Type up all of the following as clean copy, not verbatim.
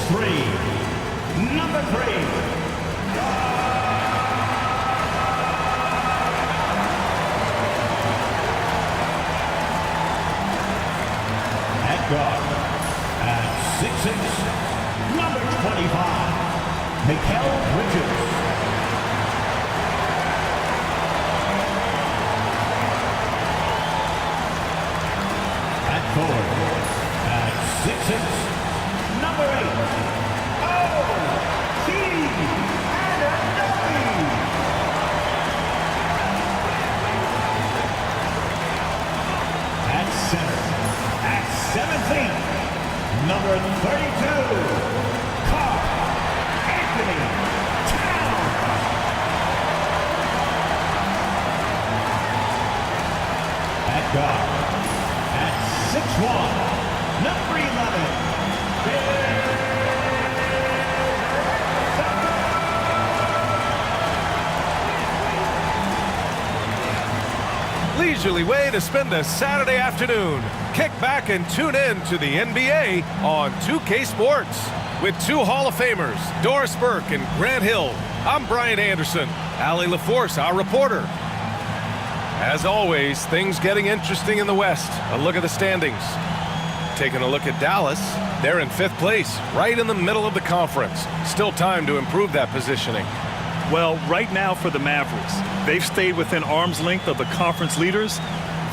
three. Number three. At guard, at 6'6", number 25, Mikal Bridges. At forward, at 6'6", number 8, at center, at 17, number 32, Karl Anthony Towns. At guard, at 6'1", number 11, leisurely way to spend a Saturday afternoon. Kick back and tune in to the NBA on 2K Sports. With two Hall of Famers, Doris Burke and Grant Hill, I'm Brian Anderson. Allie LaForce, our reporter. As always, things getting interesting in the West. A look at the standings. Taking a look at Dallas, they're in 5th place, right in the middle of the conference. Still time to improve that positioning. Well, right now for the Mavericks, they've stayed within arm's length of the conference leaders.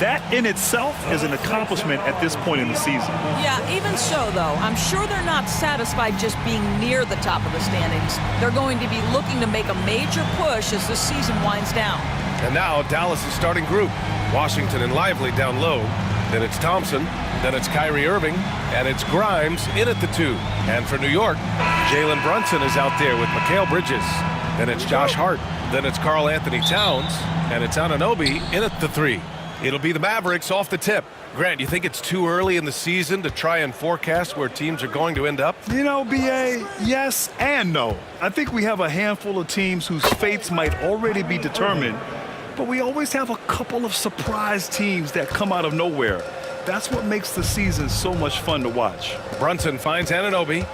That in itself is an accomplishment at this point in the season. Yeah, even so, though, I'm sure they're not satisfied just being near the top of the standings. They're going to be looking to make a major push as the season winds down. And now Dallas' starting group. Washington and Lively down low. Then it's Thompson. Then it's Kyrie Irving. And it's Grimes in at the 2. And for New York, Jalen Brunson is out there with Mikal Bridges. Then it's Josh Hart. Then it's Karl Anthony Towns. And it's Anunoby in at the 3. It'll be the Mavericks off the tip. Grant, you think it's too early in the season to try and forecast where teams are going to end up? You know, B.A., yes and no. I think we have a handful of teams whose fates might already be determined, but we always have a couple of surprise teams that come out of nowhere. That's what makes the season so much fun to watch. Brunson finds Anunoby.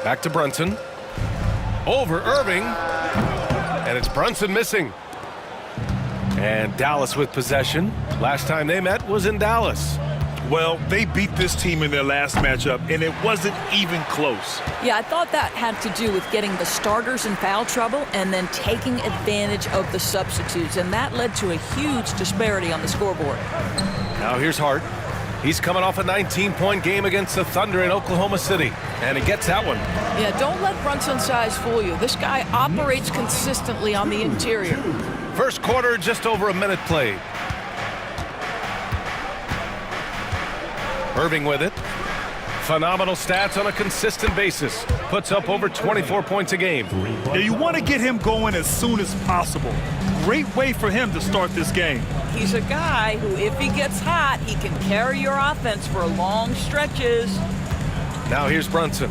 Back to Brunson. Over Irving. And it's Brunson missing. And Dallas with possession. Last time they met was in Dallas. Well, they beat this team in their last matchup, and it wasn't even close. Yeah, I thought that had to do with getting the starters in foul trouble and then taking advantage of the substitutes, and that led to a huge disparity on the scoreboard. Now here's Hart. He's coming off a 19-point game against the Thunder in Oklahoma City, and he gets that one. Yeah, don't let Brunson's size fool you. This guy operates consistently on the interior. First quarter, just over a minute played. Irving with it. Phenomenal stats on a consistent basis. Puts up over 24 points a game. Yeah, you want to get him going as soon as possible. Great way for him to start this game. He's a guy who, if he gets hot, he can carry your offense for long stretches. Now here's Brunson.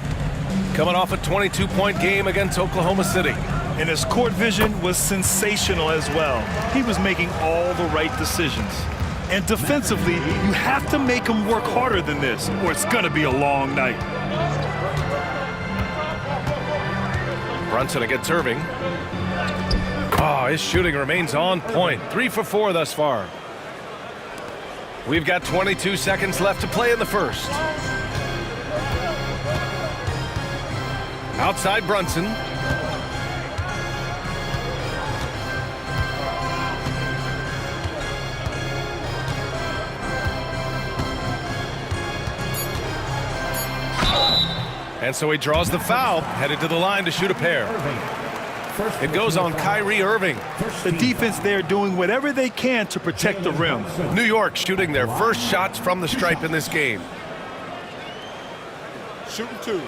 Coming off a 22-point game against Oklahoma City. And his court vision was sensational as well. He was making all the right decisions. And defensively, you have to make him work harder than this, or it's going to be a long night. Brunson against Irving. Oh, his shooting remains on point. 3 for 4 thus far. We've got 22 seconds left to play in the first. Outside Brunson. And so he draws the foul, headed to the line to shoot a pair. It goes on Kyrie Irving. The defense there doing whatever they can to protect the rim. New York shooting their first shots from the stripe in this game. Shooting 2.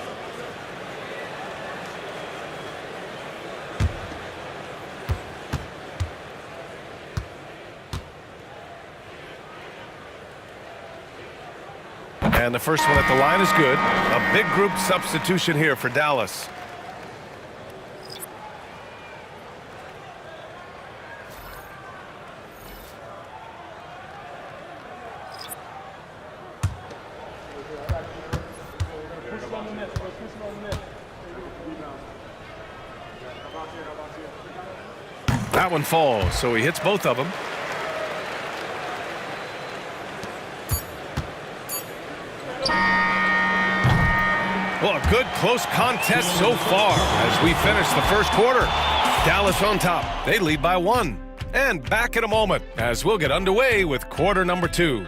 And the first one at the line is good. A big group substitution here for Dallas. That one falls, so he hits both of them. Well, a good close contest so far as we finish the first quarter. Dallas on top. They lead by 1. And back in a moment as we'll get underway with quarter number 2.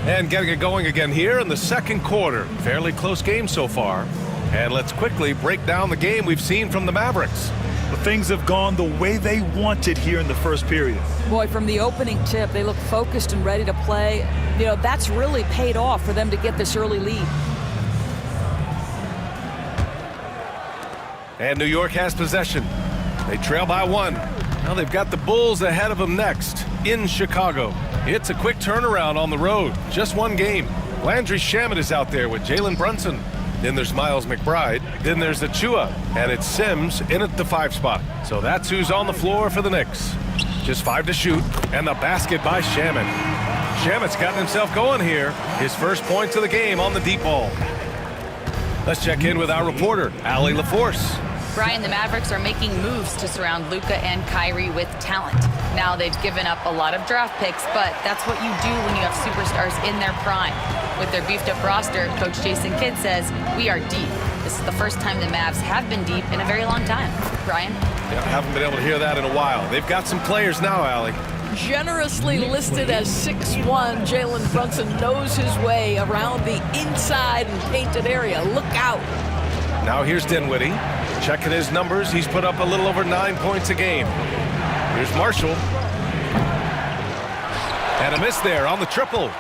And getting it going again here in the second quarter. Fairly close game so far. And let's quickly break down the game we've seen from the Mavericks. But things have gone the way they wanted here in the first period. Boy, from the opening tip, they look focused and ready to play. You know, that's really paid off for them to get this early lead. And New York has possession. They trail by 1. Now they've got the Bulls ahead of them next in Chicago. It's a quick turnaround on the road. Just one game. Landry Shamet is out there with Jalen Brunson. Then there's Miles McBride. Then there's Achua. And it's Sims in at the 5 spot. So that's who's on the floor for the Knicks. Just 5 to shoot. And the basket by Shamet. Shamet's gotten himself going here. His first points of the game on the deep ball. Let's check in with our reporter, Allie LaForce. Brian, the Mavericks are making moves to surround Luka and Kyrie with talent. Now they've given up a lot of draft picks, but that's what you do when you have superstars in their prime. With their beefed-up roster, Coach Jason Kidd says, we are deep. This is the first time the Mavs have been deep in a very long time. Brian? Yeah, I haven't been able to hear that in a while. They've got some players now, Allie. Generously listed as 6'1", Jalen Brunson knows his way around the inside and painted area. Look out. Now here's Dinwiddie. Checking his numbers, he's put up a little over 9 points a game. Here's Marshall. And a miss there on the triple.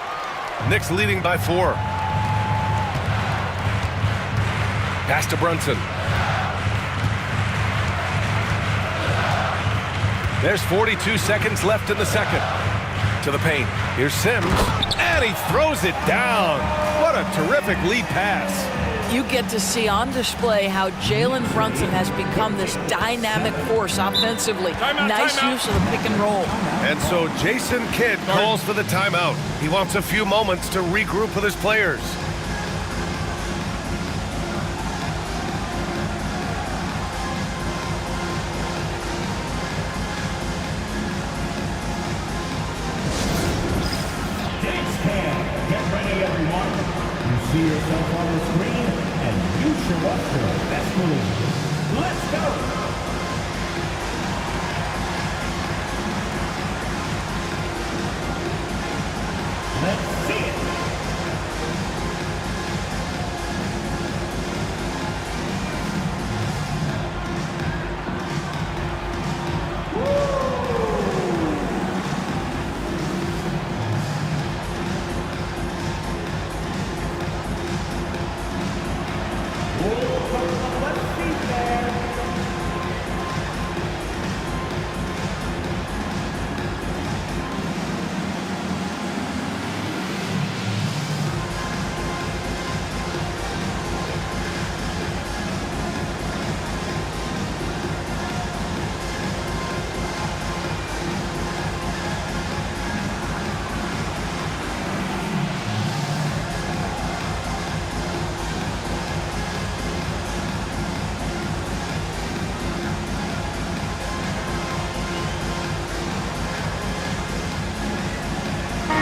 Knicks leading by 4. Pass to Brunson. There's 42 seconds left in the second. To the paint. Here's Sims. And he throws it down. What a terrific lead pass. You get to see on display how Jalen Brunson has become this dynamic force offensively. Nice use of the pick and roll. And so Jason Kidd calls for the timeout. He wants a few moments to regroup with his players. Get ready, everyone. You see yourself on the screen, and you show up for the best move. Let's go! Let's see it!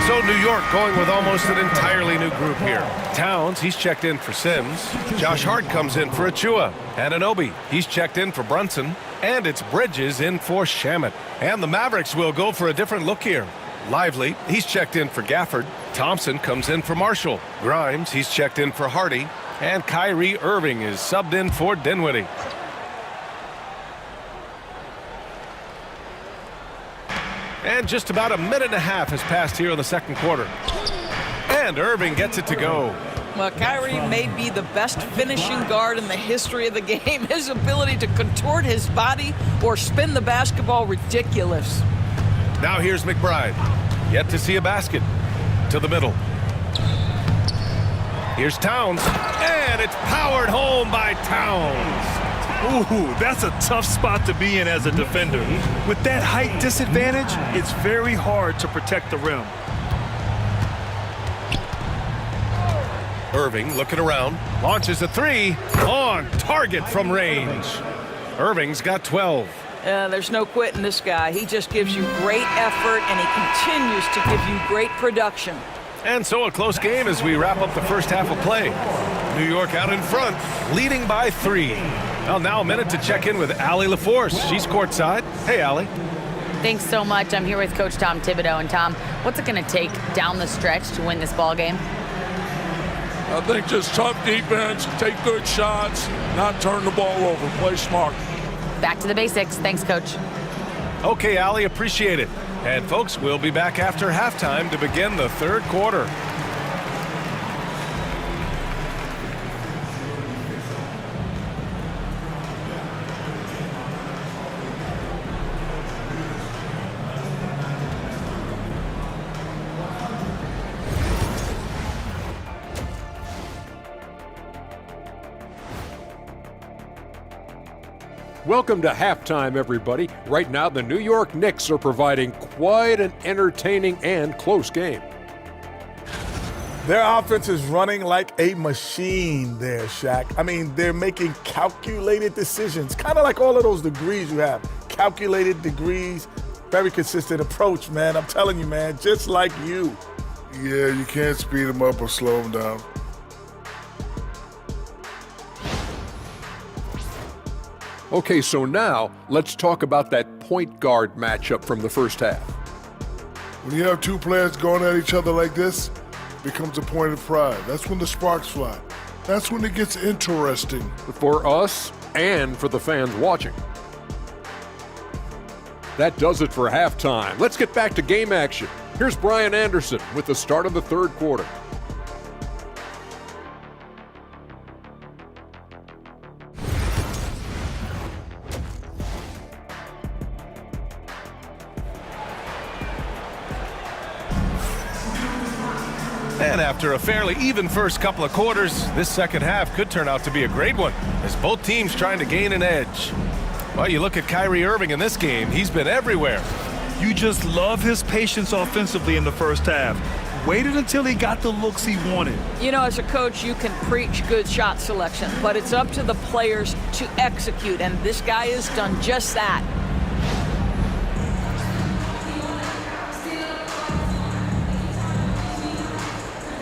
So New York going with almost an entirely new group here. Towns, he's checked in for Sims. Josh Hart comes in for Achua. Anunoby, he's checked in for Brunson. And it's Bridges in for Shamet. And the Mavericks will go for a different look here. Lively, he's checked in for Gafford. Thompson comes in for Marshall. Grimes, he's checked in for Hardy. And Kyrie Irving is subbed in for Dinwiddie. And just about a minute and a half has passed here in the second quarter. And Irving gets it to go. Well, Kyrie may be the best finishing guard in the history of the game. His ability to contort his body or spin the basketball, ridiculous. Now here's McBride. Yet to see a basket. to the middle. Here's Towns, and it's powered home by Towns. Ooh, that's a tough spot to be in as a defender. With that height disadvantage, it's very hard to protect the rim. Irving looking around, launches a three, on target from range. Irving's got 12. There's no quitting this guy. He just gives you great effort, and he continues to give you great production. And so a close game as we wrap up the first half of play. New York out in front, leading by 3. Well, now a minute to check in with Allie LaForce. She's courtside. Hey, Allie. Thanks so much. I'm here with Coach Tom Thibodeau. And Tom, what's it going to take down the stretch to win this ball game? I think just tough defense, take good shots, not turn the ball over, play smart. Back to the basics. Thanks, Coach. Okay, Allie, appreciate it. And folks, we'll be back after halftime to begin the third quarter. Welcome to halftime, everybody. Right now, the New York Knicks are providing quite an entertaining and close game. Their offense is running like a machine there, Shaq. I mean, they're making calculated decisions, kind of like all of those degrees you have. Calculated degrees, very consistent approach, man. I'm telling you, man, just like you. Yeah, you can't speed them up or slow them down. Okay, so now let's talk about that point guard matchup from the first half. When you have two players going at each other like this, it becomes a point of pride. That's when the sparks fly. That's when it gets interesting. For us and for the fans watching. That does it for halftime. Let's get back to game action. Here's Brian Anderson with the start of the third quarter. And after a fairly even first couple of quarters, this second half could turn out to be a great one as both teams trying to gain an edge. Well, you look at Kyrie Irving in this game, he's been everywhere. You just love his patience offensively in the first half. Waited until he got the looks he wanted. You know, as a coach, you can preach good shot selection, but it's up to the players to execute, and this guy has done just that.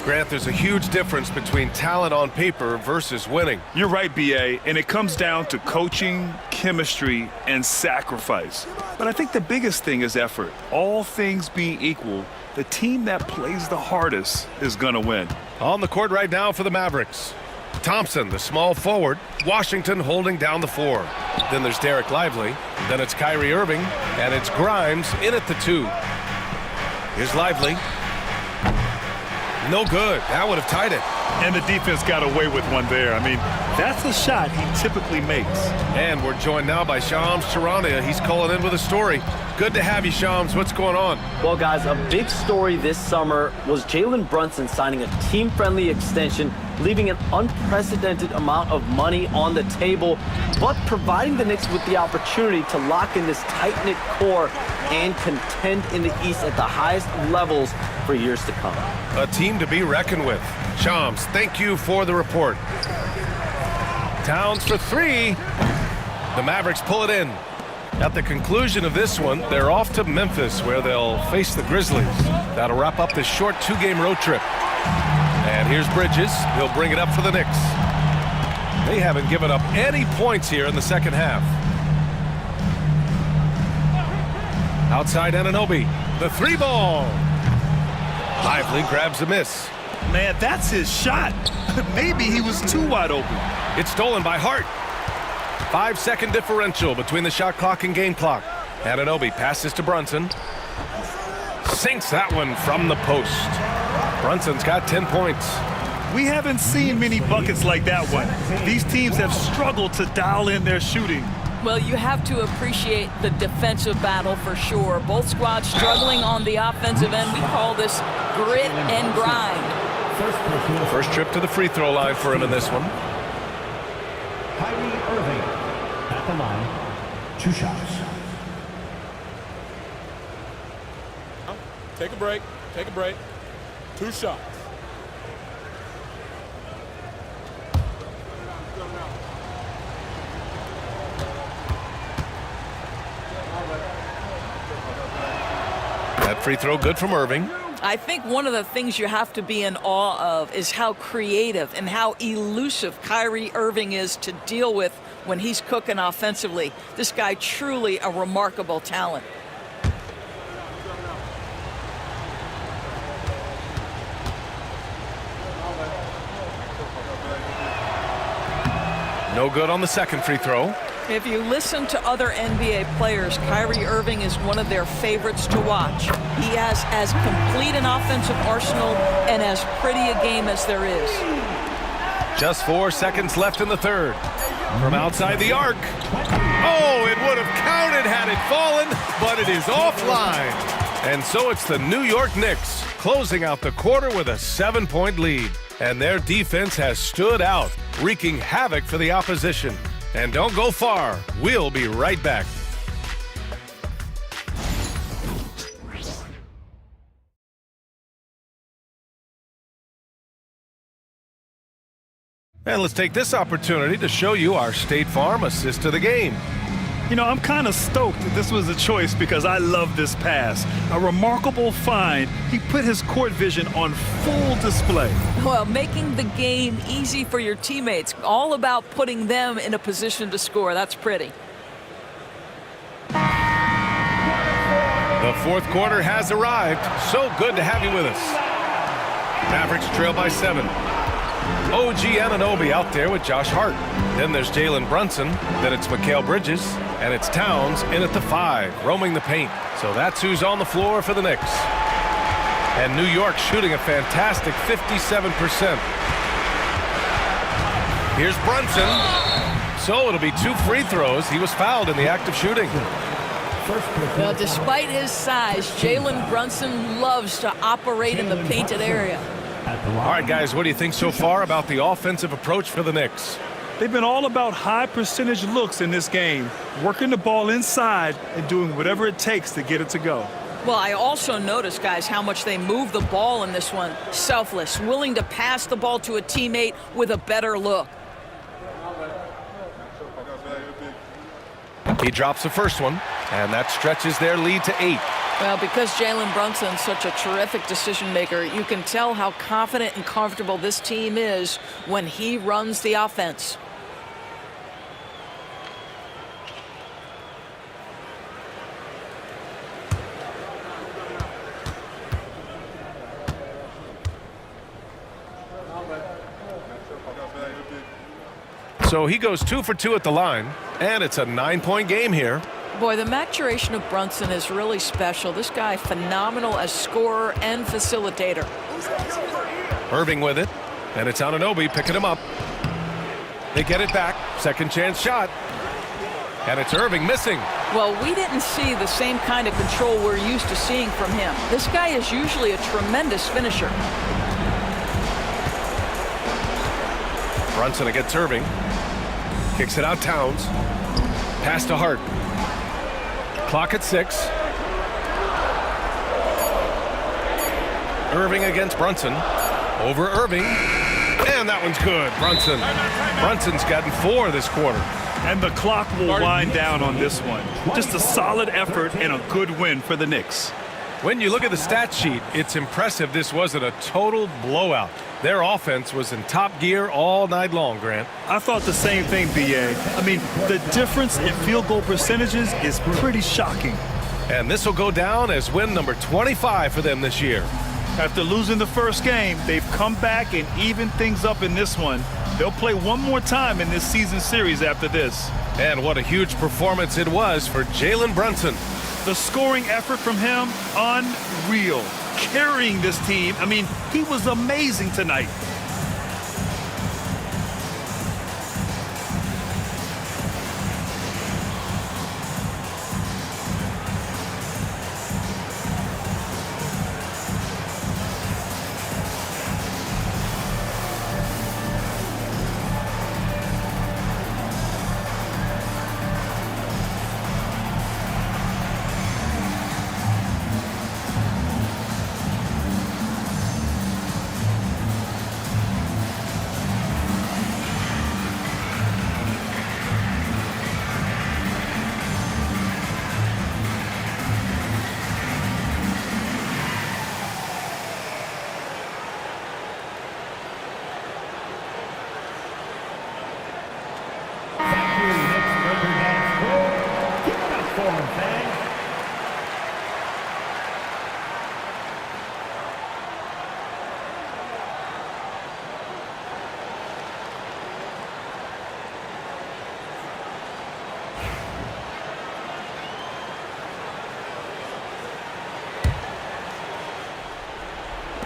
Grant, there's a huge difference between talent on paper versus winning. You're right, B.A., and it comes down to coaching, chemistry, and sacrifice. But I think the biggest thing is effort. All things being equal, the team that plays the hardest is going to win. On the court right now for the Mavericks. Thompson, the small forward. Washington holding down the 4. Then there's Derek Lively. Then it's Kyrie Irving. And it's Grimes in at the 2. Here's Lively. No good. That would have tied it. And the defense got away with one there. I mean, that's a shot he typically makes. And we're joined now by Shams Charania. He's calling in with a story. Good to have you, Shams. What's going on? Well, guys, a big story this summer was Jalen Brunson signing a team-friendly extension, leaving an unprecedented amount of money on the table, but providing the Knicks with the opportunity to lock in this tight-knit core and contend in the East at the highest levels for years to come. A team to be reckoned with. Shams, thank you for the report. Towns for 3. The Mavericks pull it in. At the conclusion of this one, they're off to Memphis, where they'll face the Grizzlies. That'll wrap up this short 2-game road trip. And here's Bridges. He'll bring it up for the Knicks. They haven't given up any points here in the second half. Outside Anunoby. The 3-ball. Lively grabs a miss. Man, that's his shot. Maybe he was too wide open. It's stolen by Hart. 5-second differential between the shot clock and game clock. Anunoby passes to Brunson. Sinks that one from the post. Brunson's got 10 points. We haven't seen many buckets like that one. These teams have struggled to dial in their shooting. Well, you have to appreciate the defensive battle for sure. Both squads struggling on the offensive end. We call this grit and grind. First trip to the free throw line for him in this one. Kyrie Irving at the line. 2 shots. Take a break. Take a break. 2 shots. That free throw good from Irving. I think one of the things you have to be in awe of is how creative and how elusive Kyrie Irving is to deal with when he's cooking offensively. This guy truly a remarkable talent. No good on the second free throw. If you listen to other NBA players, Kyrie Irving is one of their favorites to watch. He has as complete an offensive arsenal and as pretty a game as there is. Just 4 seconds left in the third. From outside the arc. Oh, it would have counted had it fallen, but it is offline. And so it's the New York Knicks closing out the quarter with a 7-point lead. And their defense has stood out, wreaking havoc for the opposition. And don't go far. We'll be right back. And let's take this opportunity to show you our State Farm assist to the game. You know, I'm kind of stoked that this was a choice because I love this pass. A remarkable find. He put his court vision on full display. Well, making the game easy for your teammates. All about putting them in a position to score. That's pretty. The fourth quarter has arrived. So good to have you with us. Mavericks trail by 7. OG Anunoby out there with Josh Hart. Then there's Jalen Brunson. Then it's Mikal Bridges. And it's Towns in at the 5, roaming the paint. So that's who's on the floor for the Knicks. And New York shooting a fantastic 57%. Here's Brunson. So it'll be 2 free throws. He was fouled in the act of shooting. Well, despite his size, Jalen Brunson loves to operate in the painted area. All right, guys, what do you think so far about the offensive approach for the Knicks? They've been all about high percentage looks in this game, working the ball inside and doing whatever it takes to get it to go. Well, I also noticed, guys, how much they move the ball in this one. Selfless, willing to pass the ball to a teammate with a better look. He drops the first one, and that stretches their lead to 8. Well, because Jalen Brunson's such a terrific decision maker, you can tell how confident and comfortable this team is when he runs the offense. So he goes 2 for 2 at the line, and it's a 9-point game here. Boy, the maturation of Brunson is really special. This guy, phenomenal as scorer and facilitator. Irving with it, and it's Anunoby picking him up. They get it back, second chance shot, and it's Irving missing. Well, we didn't see the same kind of control we're used to seeing from him. This guy is usually a tremendous finisher. Brunson against Irving. Kicks it out Towns. Pass to Hart. Clock at 6. Irving against Brunson. Over Irving. And that one's good. Brunson's gotten 4 this quarter. And the clock will wind down on this one. Just a solid effort and a good win for the Knicks. When you look at the stat sheet, it's impressive this wasn't a total blowout. Their offense was in top gear all night long, Grant. I thought the same thing, B.A. I mean, the difference in field goal percentages is pretty shocking. And this will go down as win number 25 for them this year. After losing the first game, they've come back and evened things up in this one. They'll play one more time in this season series after this. And what a huge performance it was for Jalen Brunson. The scoring effort from him, unreal. Carrying this team. I mean, he was amazing tonight.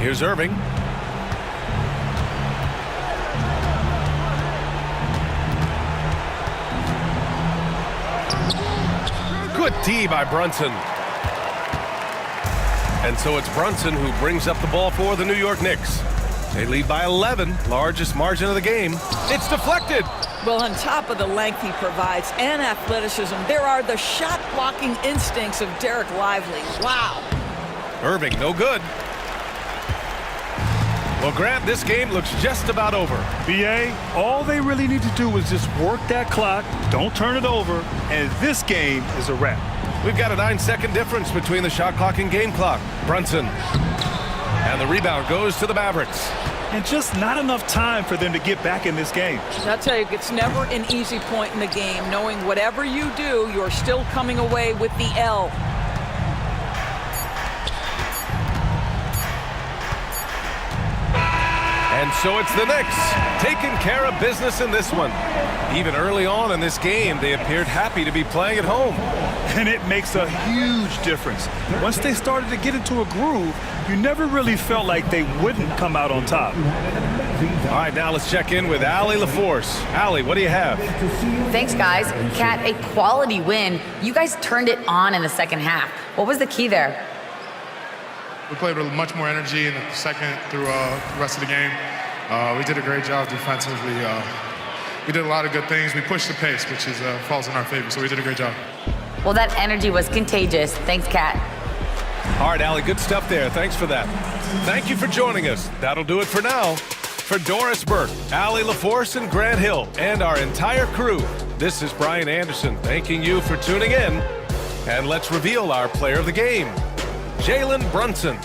Here's Irving. Good D by Brunson. And so it's Brunson who brings up the ball for the New York Knicks. They lead by 11, largest margin of the game. It's deflected. Well, on top of the length he provides and athleticism, there are the shot-blocking instincts of Derek Lively. Wow. Irving, no good. Well, Grant, this game looks just about over. BA, all they really need to do is just work that clock, don't turn it over, and this game is a wrap. We've got a 9-second difference between the shot clock and game clock. Brunson. And the rebound goes to the Mavericks. And just not enough time for them to get back in this game. I'll tell you, it's never an easy point in the game, knowing whatever you do, you're still coming away with the L. And so it's the Knicks taking care of business in this one. Even early on in this game, they appeared happy to be playing at home. And it makes a huge difference. Once they started to get into a groove, you never really felt like they wouldn't come out on top. All right, now let's check in with Allie LaForce. Allie, what do you have? Thanks, guys. Kat, a quality win. You guys turned it on in the second half. What was the key there? We played with much more energy in the second through the rest of the game. We did a great job defensively. We did a lot of good things. We pushed the pace, which falls in our favor, so we did a great job. Well, that energy was contagious. Thanks, Kat. All right, Allie, good stuff there. Thanks for that. Thank you for joining us. That'll do it for now. For Doris Burke, Allie LaForce, and Grant Hill, and our entire crew, this is Brian Anderson thanking you for tuning in. And let's reveal our player of the game, Jalen Brunson.